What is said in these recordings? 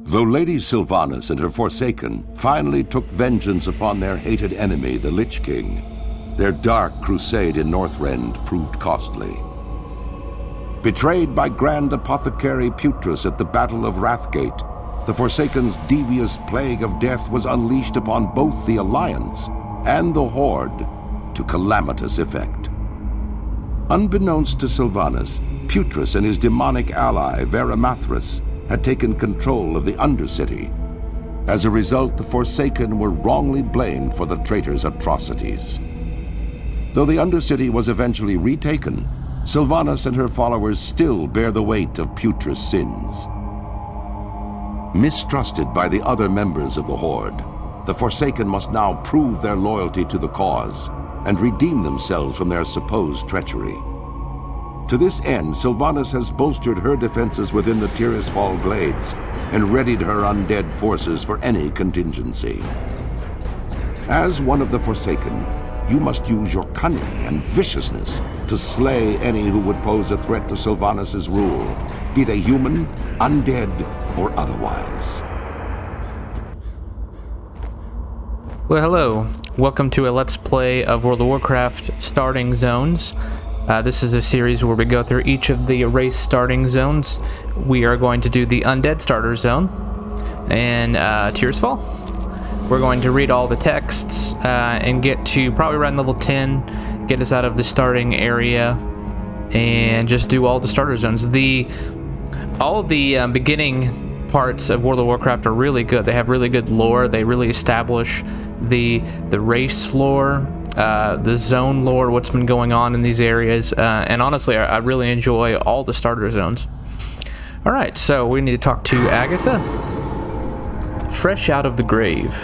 Though Lady Sylvanas and her Forsaken finally took vengeance upon their hated enemy, the Lich King, their dark crusade in Northrend proved costly. Betrayed by Grand Apothecary Putrus at the Battle of Wrathgate, the Forsaken's devious plague of death was unleashed upon both the Alliance and the Horde to calamitous effect. Unbeknownst to Sylvanas, Putrus and his demonic ally, Veramathras, had taken control of the Undercity. As a result, the Forsaken were wrongly blamed for the traitor's atrocities. Though the Undercity was eventually retaken, Sylvanas and her followers still bear the weight of Putrus' sins. Mistrusted by the other members of the Horde, the Forsaken must now prove their loyalty to the cause and redeem themselves from their supposed treachery. To this end, Sylvanas has bolstered her defenses within the Tirisfall Glades and readied her undead forces for any contingency. As one of the Forsaken, you must use your cunning and viciousness to slay any who would pose a threat to Sylvanas' rule, be they human, undead, or otherwise. Well, hello. Welcome to a Let's Play of World of Warcraft Starting Zones. This is a series where we go through each of the race starting zones. We are going to do the Undead starter zone and Tirisfall. We're going to read all the texts and get to probably around level 10, get us out of the starting area, and just do all the starter zones. All of the beginning parts of World of Warcraft are really good. They have really good lore. They really establish the race lore, the zone lore, what's been going on in these areas, and honestly, I really enjoy all the starter zones. Alright, so we need to talk to Agatha. Fresh out of the grave.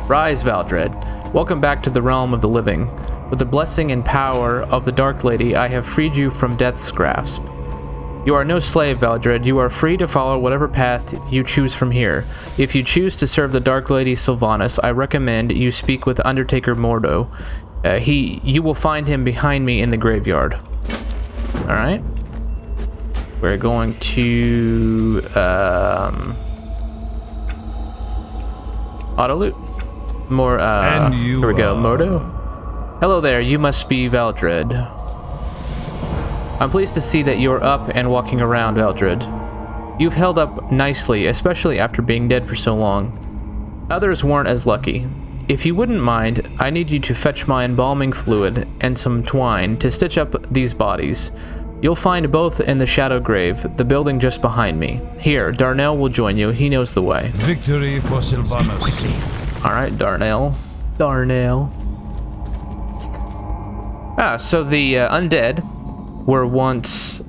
Rise, Valdred. Welcome back to the realm of the living. With the blessing and power of the Dark Lady, I have freed you from death's grasp. You are no slave, Valdred. You are free to follow whatever path you choose from here. If you choose to serve the Dark Lady Sylvanas, I recommend you speak with Undertaker Mordo. You will find him behind me in the graveyard. Alright. We're going to auto loot. More here we go. Mordo. Hello there, you must be Valdred. I'm pleased to see that you're up and walking around, Valdred. You've held up nicely, especially after being dead for so long. Others weren't as lucky. If you wouldn't mind, I need you to fetch my embalming fluid and some twine to stitch up these bodies. You'll find both in the Shadow Grave, the building just behind me. Here, Darnell will join you. He knows the way. Victory for Sylvanas. Quickly. Alright, Darnell. So the Undead were once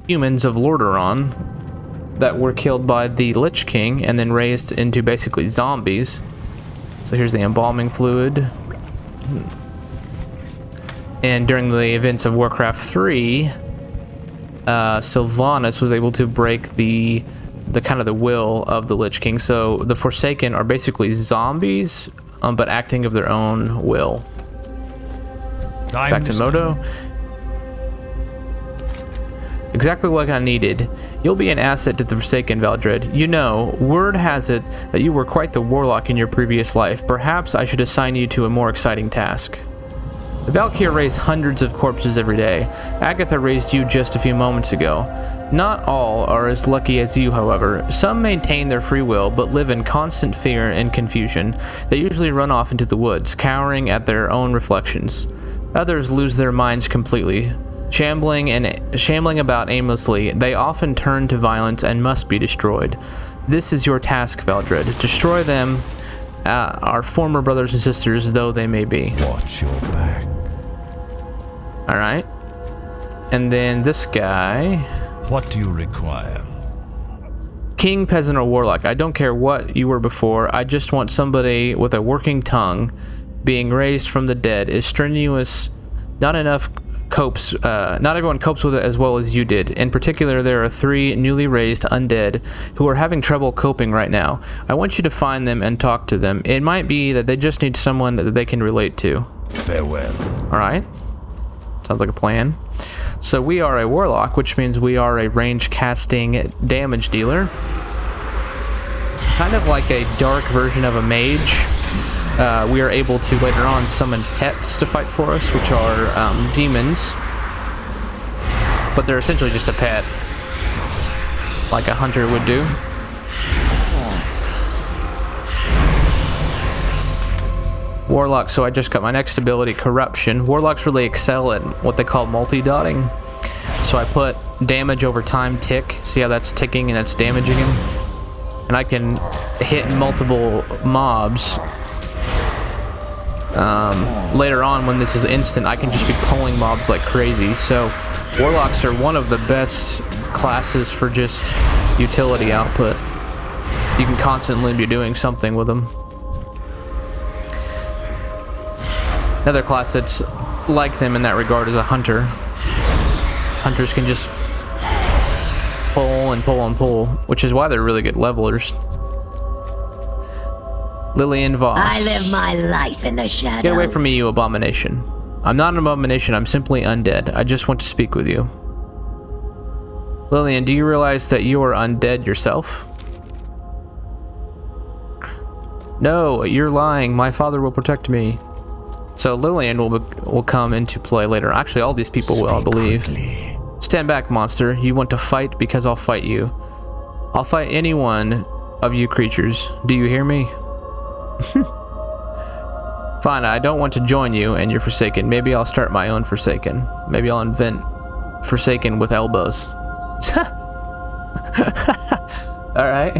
humans of Lordaeron that were killed by the Lich King and then raised into basically zombies. So here's the embalming fluid. And during the events of Warcraft 3, Sylvanas was able to break the kind of the will of the Lich King. So the Forsaken are basically zombies, but acting of their own will. Back to Modo. Exactly what I needed. You'll be an asset to the Forsaken, Valdred. You know, word has it that you were quite the warlock in your previous life. Perhaps I should assign you to a more exciting task. The Valkyr raise hundreds of corpses every day. Agatha raised you just a few moments ago. Not all are as lucky as you, however. Some maintain their free will, but live in constant fear and confusion. They usually run off into the woods, cowering at their own reflections. Others lose their minds completely. Shambling about aimlessly, they often turn to violence and must be destroyed. This is your task, Valdred. Destroy them, our former brothers and sisters, though they may be. Watch your back. Alright. And then this guy. What do you require? King, peasant, or warlock. I don't care what you were before. I just want somebody with a working tongue. Being raised from the dead is strenuous. Not everyone copes with it as well as you did. In particular, there are 3 newly raised undead who are having trouble coping right now. I want you to find them and talk to them. It might be that they just need someone that they can relate to. Farewell. Alright. Sounds like a plan. So we are a warlock, which means we are a range casting damage dealer. kind of like a dark version of a mage. We are able to later on summon pets to fight for us, which are demons. But they're essentially just a pet, like a hunter would do. Warlock, so I just got my next ability, Corruption. Warlocks really excel at what they call multi-dotting. So I put damage over time tick. See how that's ticking and that's damaging him? And I can hit multiple mobs. Later on, when this is instant, I can just be pulling mobs like crazy. So Warlocks are one of the best classes for just utility output. You can constantly be doing something with them. Another class that's like them in that regard is a hunter. Hunters can just pull and pull and pull, which is why they're really good levelers. Lillian Voss. I live my life in the shadows. Get away from me, you abomination. I'm not an abomination, I'm simply undead. I just want to speak with you. Lillian, do you realize that you are undead yourself? No, you're lying. My father will protect me. So Lillian will come into play later. Actually, all these people will, I believe. Stand back, monster. You want to fight because I'll fight you. I'll fight any one of you creatures. Do you hear me? Fine, I don't want to join you and your Forsaken. Maybe I'll start my own Forsaken. Maybe I'll invent Forsaken with elbows. Alright.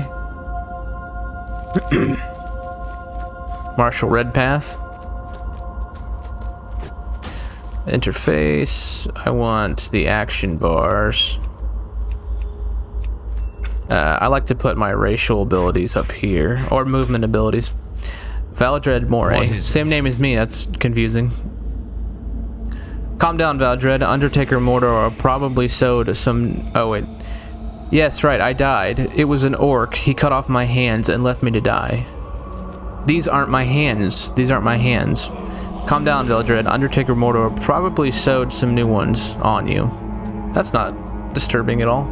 Martial Redpath. Interface. I want the action bars. I like to put my racial abilities up here, or movement abilities. Valdred Moray. Same name as me, that's confusing. Calm down, Valdred. Undertaker Mordor probably sowed some... Oh, wait. Yes, right, I died. It was an orc. He cut off my hands and left me to die. These aren't my hands. These aren't my hands. Calm down, Valdred. Undertaker Mordor probably sewed some new ones on you. That's not disturbing at all.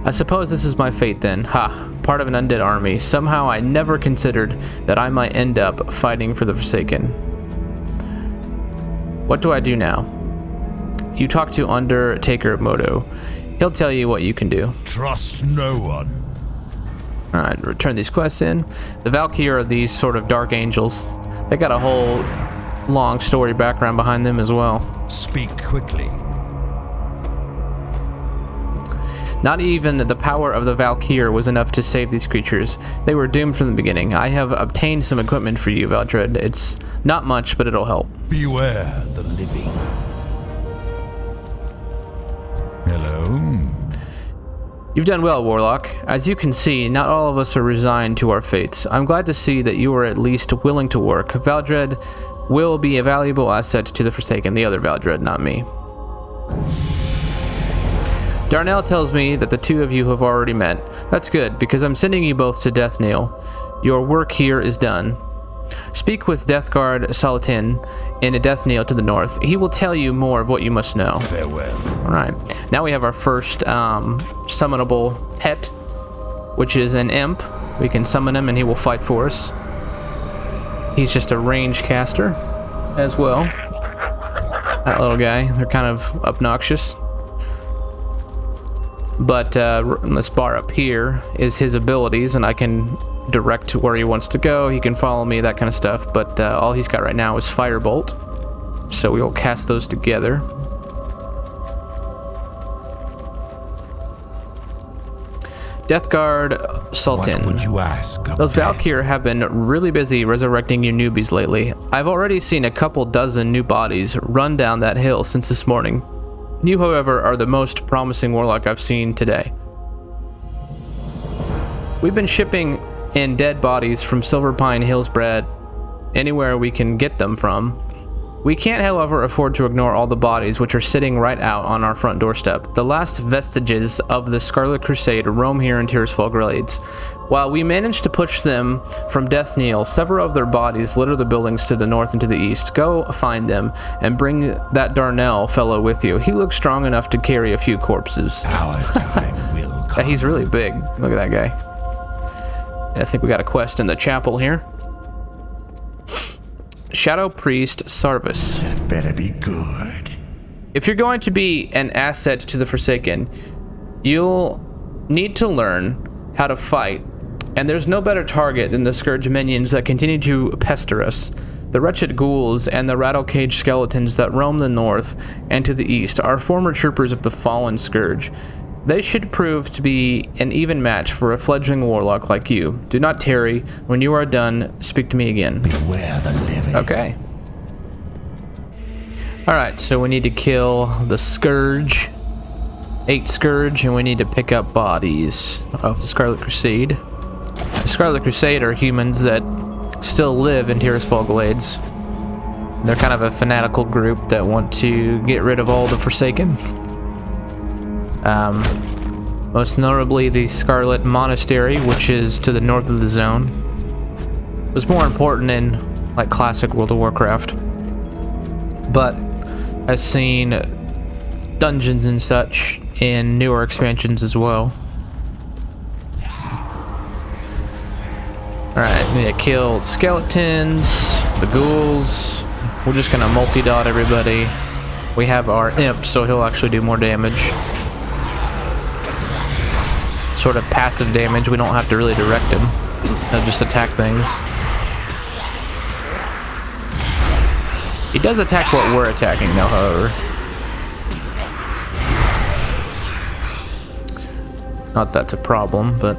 I suppose this is my fate then. Ha. Part of an undead army. Somehow I never considered that I might end up fighting for the Forsaken. What do I do now? You talk to Undertaker Modo. He'll tell you what you can do. Trust no one. Alright, return these quests in. The Valkyrie are these sort of dark angels. They got a whole long story background behind them as well. Speak quickly. Not even the power of the Valkyrie was enough to save these creatures. They were doomed from the beginning. I have obtained some equipment for you, Valdred. It's not much, but it'll help. Beware the living. Hello. You've done well, Warlock. As you can see, not all of us are resigned to our fates. I'm glad to see that you are at least willing to work. Valdred will be a valuable asset to the Forsaken. The other Valdred, not me. Darnell tells me that the two of you have already met. That's good, because I'm sending you both to Deathknell. Your work here is done. Speak with Deathguard Salatin in a Deathknell to the north. He will tell you more of what you must know. Farewell. Alright, now we have our first summonable pet, which is an imp. We can summon him and he will fight for us. He's just a range caster as well. That little guy, they're kind of obnoxious. But this bar up here is his abilities, and I can direct to where he wants to go. He can follow me, that kind of stuff. But all he's got right now is Firebolt. So we will cast those together. Deathguard Sultan. What would you ask? Those Valkyrie have been really busy resurrecting you newbies lately. I've already seen a couple dozen new bodies run down that hill since this morning. You, however, are the most promising Warlock I've seen today. We've been shipping in dead bodies from Silver Pine Hillsbred anywhere we can get them from. We can't, however, afford to ignore all the bodies which are sitting right out on our front doorstep. The last vestiges of the Scarlet Crusade roam here in Tirisfall Glades. While we managed to push them from Deathknell, several of their bodies litter the buildings to the north and to the east. Go find them and bring that Darnell fellow with you. He looks strong enough to carry a few corpses. Our time will come. He's really big. Look at that guy. I think we got a quest in the chapel here. Shadow Priest Sarvis. That better be good. If you're going to be an asset to the Forsaken, you'll need to learn how to fight, and there's no better target than the Scourge minions that continue to pester us. The wretched ghouls and the rattle-caged skeletons that roam the north and to the east are former troopers of the fallen Scourge. They should prove to be an even match for a fledgling warlock like you. Do not tarry. When you are done, speak to me again. Beware the living. Okay. Alright, so we need to kill the Scourge. 8 Scourge, and we need to pick up bodies of the Scarlet Crusade. The Scarlet Crusade are humans that still live in Tirisfall Glades. They're kind of a fanatical group that want to get rid of all the Forsaken. Most notably the Scarlet Monastery, which is to the north of the zone. It was more important in like classic World of Warcraft, but I've seen dungeons and such in newer expansions as well. Alright, we need to kill the skeletons, the ghouls. We're just gonna multi-dot everybody. We have our imp, so he'll actually do more damage. Sort of passive damage, we don't have to really direct him. He'll just attack things. He does attack what we're attacking though, however. Not that's a problem, but...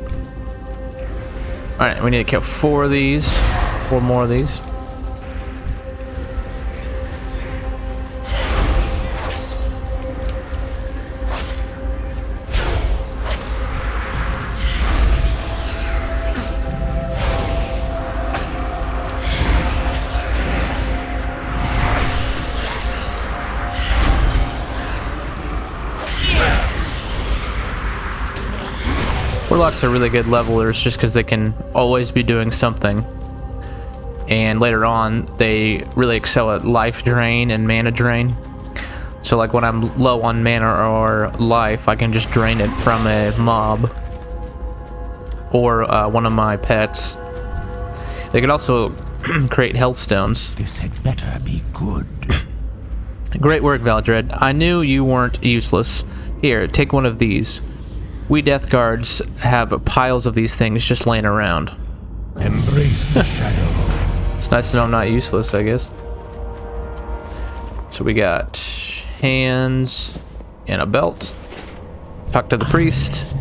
Alright, we need to kill 4 of these. 4 more of these. Warlocks are really good levelers just because they can always be doing something. And later on, they really excel at life drain and mana drain. So like when I'm low on mana or life, I can just drain it from a mob. Or one of my pets. They can also create health stones. This had better be good. Great work, Valdred. I knew you weren't useless. Here, take one of these. We Death Guards have piles of these things just laying around. Embrace the shadow. It's nice to know I'm not useless, I guess. So we got hands and a belt. Talk to the priest.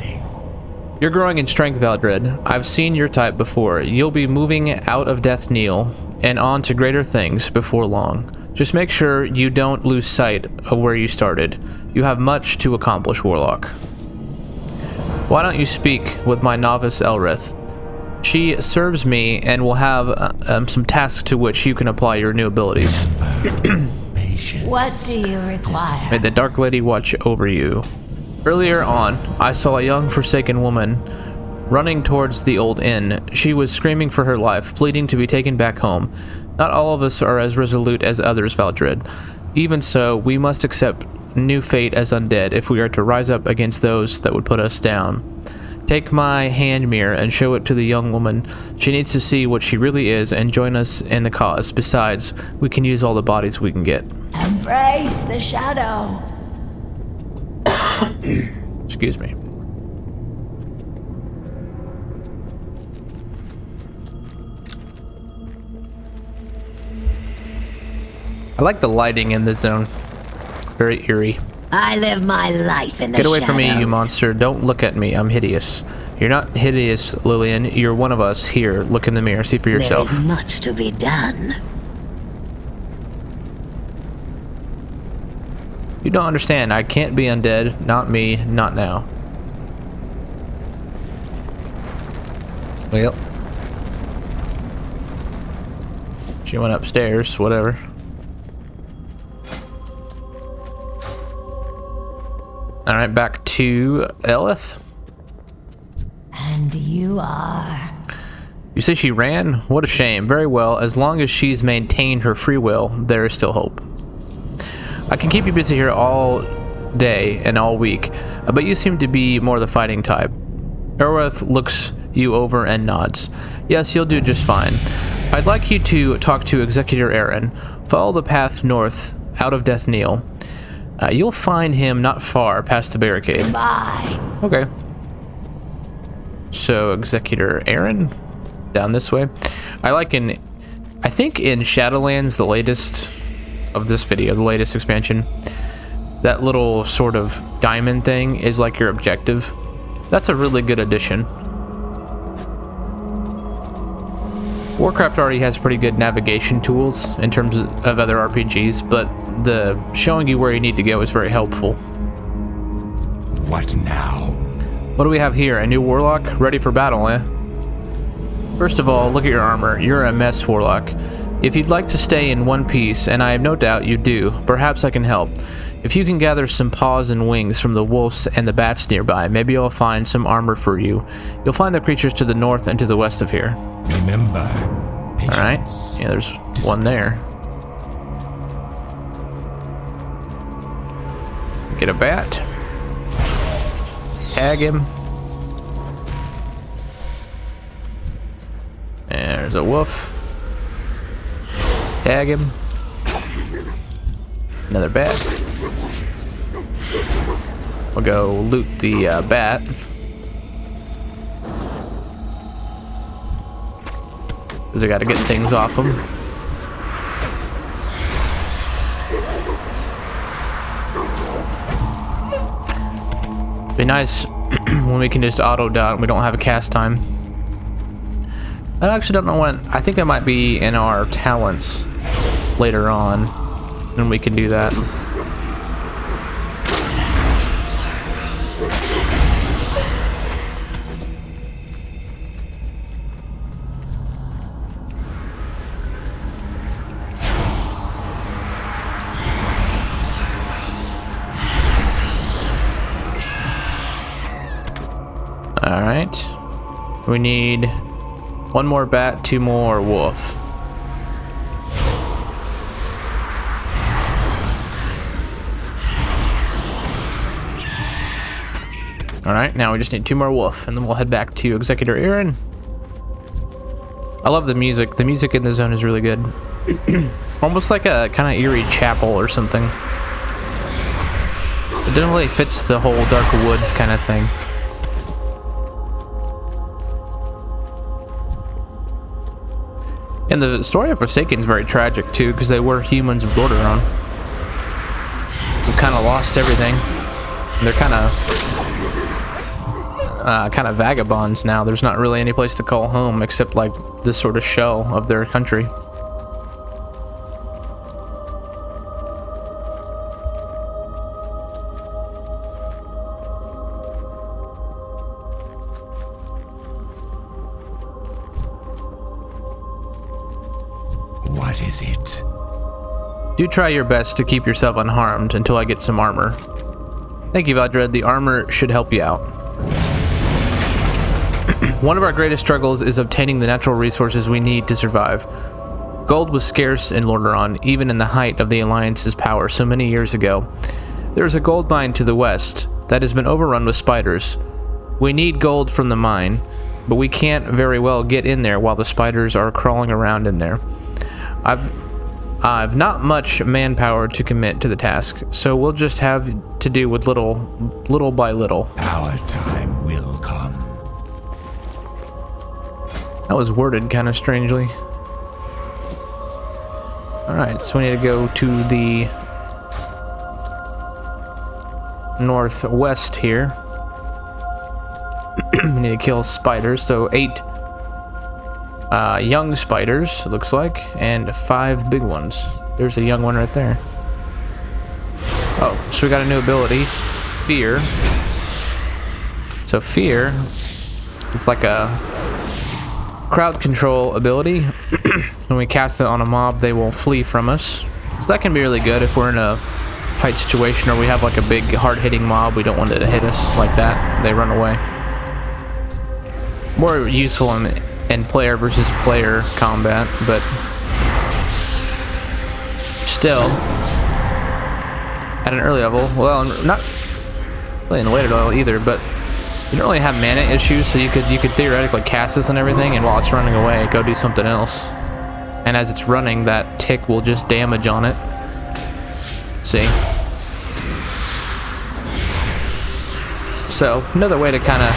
You're growing in strength, Valdred. I've seen your type before. You'll be moving out of Deathknell and on to greater things before long. Just make sure you don't lose sight of where you started. You have much to accomplish, Warlock. Why don't you speak with my novice Elrith? She serves me and will have some tasks to which you can apply your new abilities. What do you require? May the Dark Lady watch over you. Earlier on, I saw a young Forsaken woman running towards the old inn. She was screaming for her life, pleading to be taken back home. Not all of us are as resolute as others, Valdred. Even so, we must accept new fate as undead if we are to rise up against those that would put us down. Take my hand mirror and show it to the young woman. She needs to see what she really is and join us in the cause. Besides, we can use all the bodies we can get. Embrace the shadow. Excuse me. I like the lighting in this zone. Very eerie. I live my life in the Get away shadows. from me, you monster. Don't look at me. I'm hideous. You're not hideous, Lillian. You're one of us. Here, look in the mirror. See for yourself. There is much to be done. You don't understand. I can't be undead. Not me. Not now. Well. She went upstairs. Whatever. Alright, back to Elith. And you are... You say she ran? What a shame. Very well, as long as she's maintained her free will, there is still hope. I can keep you busy here all day and all week, but you seem to be more the fighting type. Elith looks you over and nods. Yes, you'll do just fine. I'd like you to talk to Executor Aaron. Follow the path north out of Deathknell. You'll find him not far past the barricade. Bye. Okay. So, Executor Aaron, down this way. I think in Shadowlands, the latest of this video, the latest expansion, that little sort of diamond thing is like your objective. That's a really good addition. Warcraft already has pretty good navigation tools in terms of other RPGs, but the showing you where you need to go is very helpful. What now? What do we have here? A new Warlock? Ready for battle, eh? First of all, look at your armor. You're a mess, Warlock. If you'd like to stay in one piece, and I have no doubt you do, perhaps I can help. If you can gather some paws and wings from the wolves and the bats nearby, maybe I'll find some armor for you. You'll find the creatures to the north and to the west of here. Remember, patience. Alright. Yeah, there's one there. Get a bat. Tag him. And there's a wolf. Tag him. Another bat. We'll go loot the bat. Because I gotta get things off him. Be nice when we can just auto dot and we don't have a cast time. I actually don't know when. I think it might be in our talents later on, and we can do that. Alright. We need one more bat, two more wolf. Alright, now we just need two more wolf, and then we'll head back to Executor Aaron. I love the music. The music in the zone is really good. Almost like a kind of eerie chapel or something. It doesn't really fits the whole Dark Woods kind of thing. And the story of Forsaken is very tragic too, because they were humans of Lordaeron. We kind of lost everything. And they're kind of vagabonds now. There's not really any place to call home except like this sort of shell of their country. What is it? Do try your best to keep yourself unharmed until I get some armor. Thank you, Valdred. The armor should help you out. One of our greatest struggles is obtaining the natural resources we need to survive. Gold was scarce in Lordaeron, even in the height of the Alliance's power so many years ago. There is a gold mine to the west that has been overrun with spiders. We need gold from the mine, but we can't very well get in there while the spiders are crawling around in there. I've not much manpower to commit to the task, so we'll just have to do with little by little. Our time will come. That was worded kind of strangely. Alright, so we need to go to the northwest here. We need to kill spiders, so 8 young spiders, it looks like, and 5 big ones. There's a young one right there. Oh, so we got a new ability, Fear. So Fear is like a crowd control ability. When we cast it on a mob, they will flee from us. So that can be really good if we're in a tight situation or we have like a big hard-hitting mob. We don't want it to hit us like that. They run away. More useful in player versus player combat, but still at an early level. Well, not really in a later level either, but You don't really have mana issues, so you could theoretically cast this and everything, and while it's running away, go do something else. And as it's running, that tick will just damage on it. See? So, another way to kind of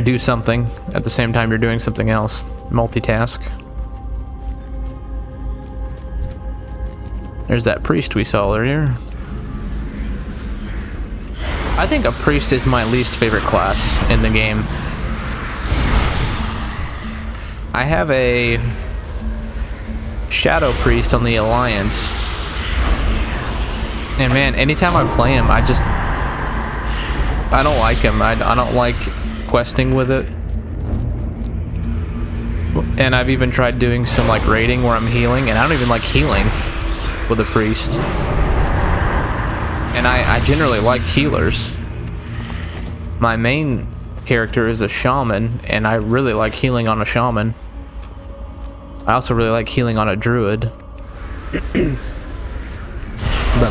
do something at the same time you're doing something else. Multitask. There's that priest we saw earlier. I think a priest is my least favorite class in the game. I have a shadow priest on the Alliance. And man, anytime I play him, I don't like him. I don't like questing with it. And I've even tried doing some like raiding where I'm healing, and I don't even like healing with a priest. And I generally like healers. My main character is a shaman, and I really like healing on a shaman. I also really like healing on a druid. But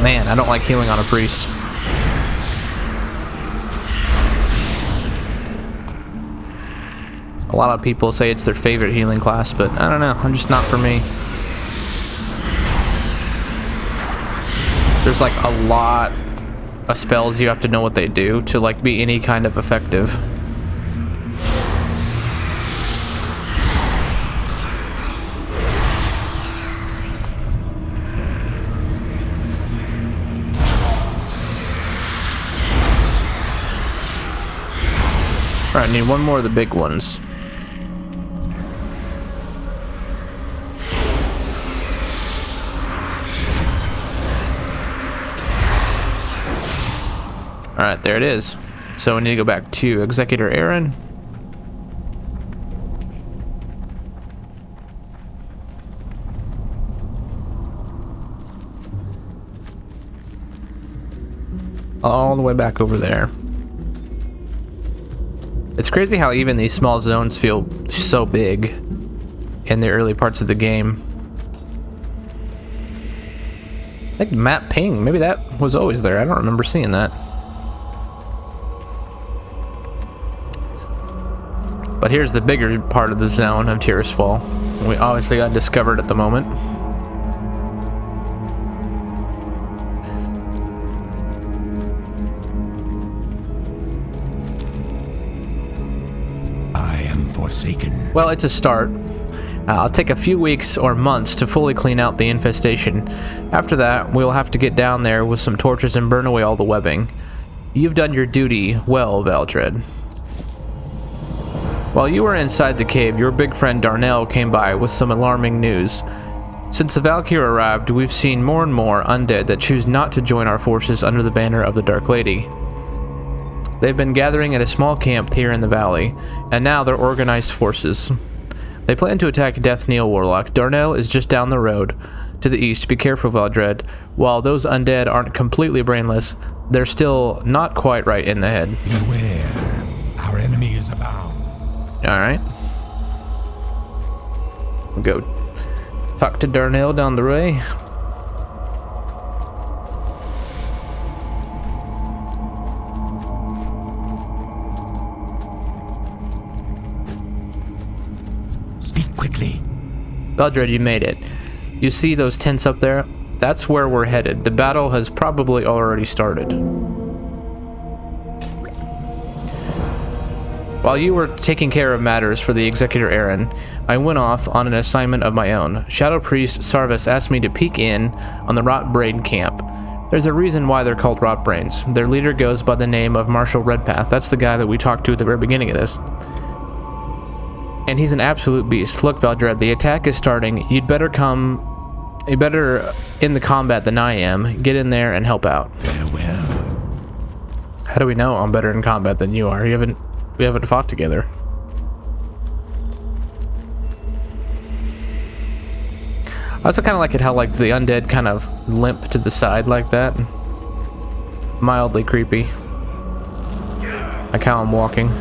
man, I don't like healing on a priest. A lot of people say it's their favorite healing class, but I don't know, I'm just not for me. There's like a lot of spells you have to know what they do to like be any kind of effective. Alright, I need one more of the big ones. Alright, there it is. So we need to go back to Executor Aaron. All the way back over there. It's crazy how even these small zones feel so big in the early parts of the game. I think map ping, maybe that was always there. I don't remember seeing that. But here's the bigger part of the zone of Tirisfall. We obviously got discovered at the moment. Forsaken. Well, it's a start. I'll take a few weeks or months to fully clean out the infestation. After that, we'll have to get down there with some torches and burn away all the webbing. You've done your duty well, Valdred. While you were inside the cave, your big friend Darnell came by with some alarming news. Since the Valkyrie arrived, we've seen more and more undead that choose not to join our forces under the banner of the Dark Lady. They've been gathering at a small camp here in the valley, and now they're organized forces. They plan to attack Deathknell Warlock. Darnell is just down the road to the east. Be careful, Valdred. While those undead aren't completely brainless, they're still not quite right in the head. Beware, our enemy is abound. Alright. Go talk to Darnell down the way. Quickly. Valdred, you made it. You see those tents up there? That's where we're headed. The battle has probably already started. While you were taking care of matters for the Executor Aaron, I went off on an assignment of my own. Shadow Priest Sarvis asked me to peek in on the Rotbrain camp. There's a reason why they're called Rotbrains. Their leader goes by the name of Marshal Redpath. That's the guy that we talked to at the very beginning of this. And he's an absolute beast. Look, Valdred, the attack is starting. You'd better in the combat than I am. Get in there and help out. Farewell. How do we know I'm better in combat than you are? We haven't fought together. I also kind of like it how like the undead kind of limp to the side like that. Mildly creepy. Like how I'm walking.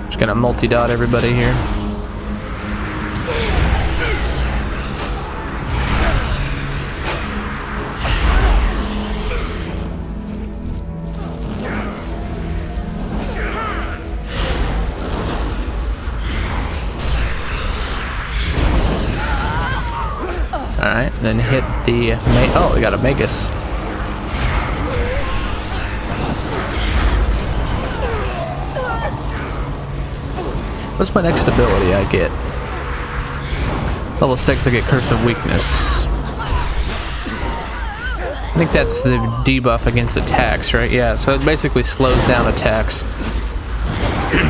Just gonna multi-dot everybody here. then hit the... Oh, we got a Magus. What's my next ability I get? Level 6, I get Curse of Weakness. I think that's the debuff against attacks, right? Yeah, so it basically slows down attacks.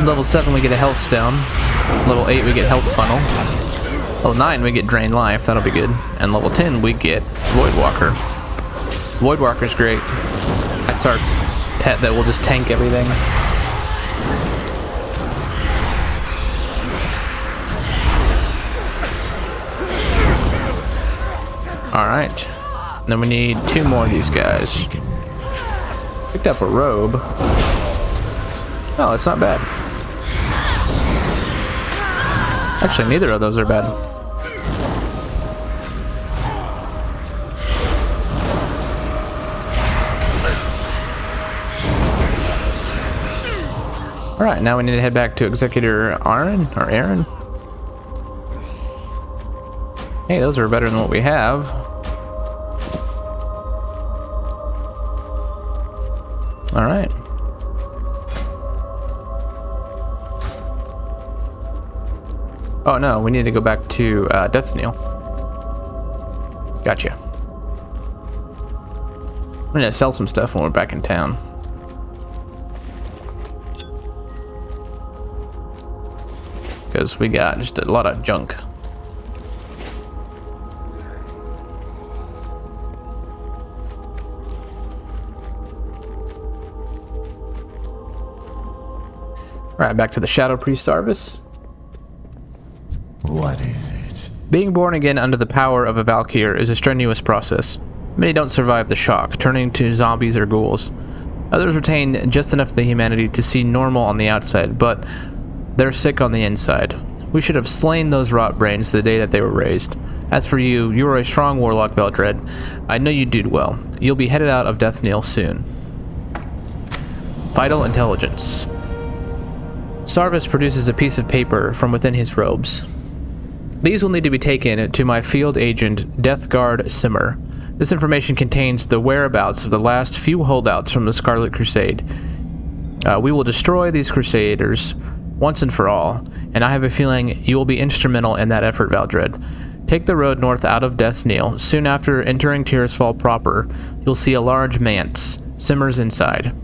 Level 7, we get a health stone. Level 8, we get health funnel. Level 9, we get drain life. That'll be good. And level 10, we get Voidwalker. Voidwalker's great. That's our pet that will just tank everything. Alright. Then we need 2 more of these guys. Picked up a robe. Oh, it's not bad. Actually, neither of those are bad. Alright, now we need to head back to Executor Aaron, or Aaron. Hey, those are better than what we have. Alright. Oh no, we need to go back to Deathknell. Gotcha. I'm gonna sell some stuff when we're back in town. Because we got just a lot of junk. Alright, back to the Shadow Priest service. What is it? Being born again under the power of a Valkyr is a strenuous process. Many don't survive the shock, turning to zombies or ghouls. Others retain just enough of the humanity to seem normal on the outside, but they're sick on the inside. We should have slain those rot brains the day that they were raised. As for you, you are a strong warlock, Veldred. I know you did well. You'll be headed out of Deathknell soon. Vital Intelligence. Sarvis produces a piece of paper from within his robes. These will need to be taken to my field agent, Deathguard Simmer. This information contains the whereabouts of the last few holdouts from the Scarlet Crusade. We will destroy these crusaders once and for all, and I have a feeling you will be instrumental in that effort, Valdred. Take the road north out of Deathknell. Soon after entering Tirisfall proper, you'll see a large manse. Simmer's inside.